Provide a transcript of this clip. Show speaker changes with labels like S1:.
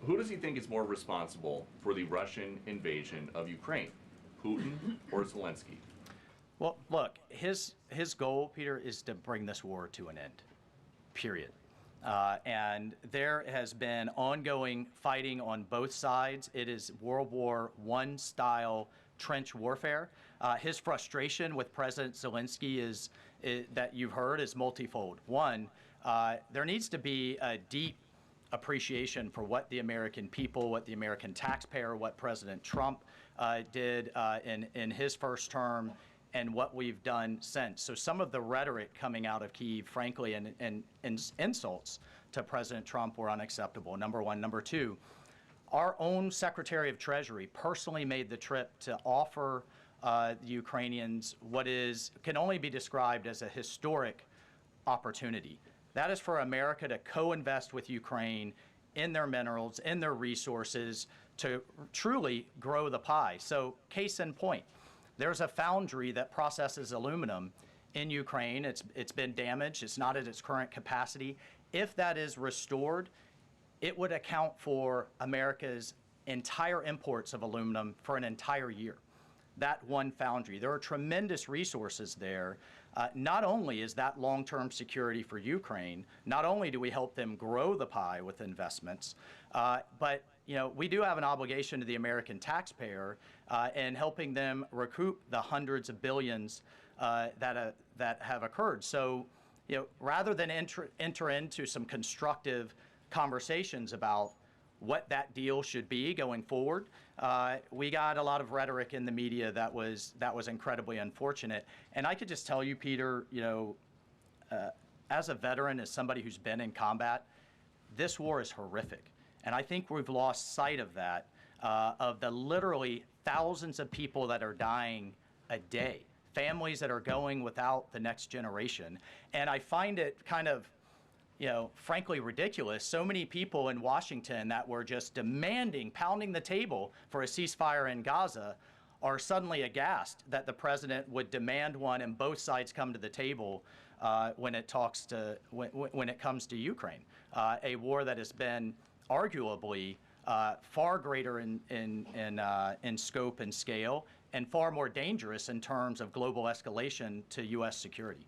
S1: Who does he think is more responsible for the Russian invasion of Ukraine, Putin or Zelenskyy?
S2: Well, look, his goal, Peter, is to bring this war to an end, period. And there has been ongoing fighting on both sides. It is World War I style trench warfare. His frustration with President Zelenskyy is that you've heard is multifold. One, there needs to be a deep appreciation for what the American people, what the American taxpayer, what President Trump did in his first term, and what we've done since. So some of the rhetoric coming out of Kyiv, frankly, and insults to President Trump were unacceptable, number one. Number two, our own Secretary of Treasury personally made the trip to offer the Ukrainians what can only be described as a historic opportunity. That is for America to co-invest with Ukraine in their minerals, in their resources, to truly grow the pie. So case in point, there's a foundry that processes aluminum in Ukraine. It's been damaged. It's not at its current capacity. If that is restored, it would account for America's entire imports of aluminum for an entire year. That one foundry. There are tremendous resources there. Not only is that long-term security for Ukraine, not only do we help them grow the pie with investments, but we do have an obligation to the American taxpayer in helping them recoup the hundreds of billions that have occurred. So, rather than enter into some constructive conversations about what that deal should be going forward, we got a lot of rhetoric in the media that was incredibly unfortunate. And I could just tell you, Peter, as a veteran, as somebody who's been in combat, this war is horrific. And I think we've lost sight of that, of the literally thousands of people that are dying a day, families that are going without the next generation. And I find it kind of, frankly ridiculous. So many people in Washington that were just demanding, pounding the table for a ceasefire in Gaza are suddenly aghast that the president would demand one and both sides come to the table when it comes to Ukraine, a war that has been arguably far greater in scope and scale and far more dangerous in terms of global escalation to U.S. security.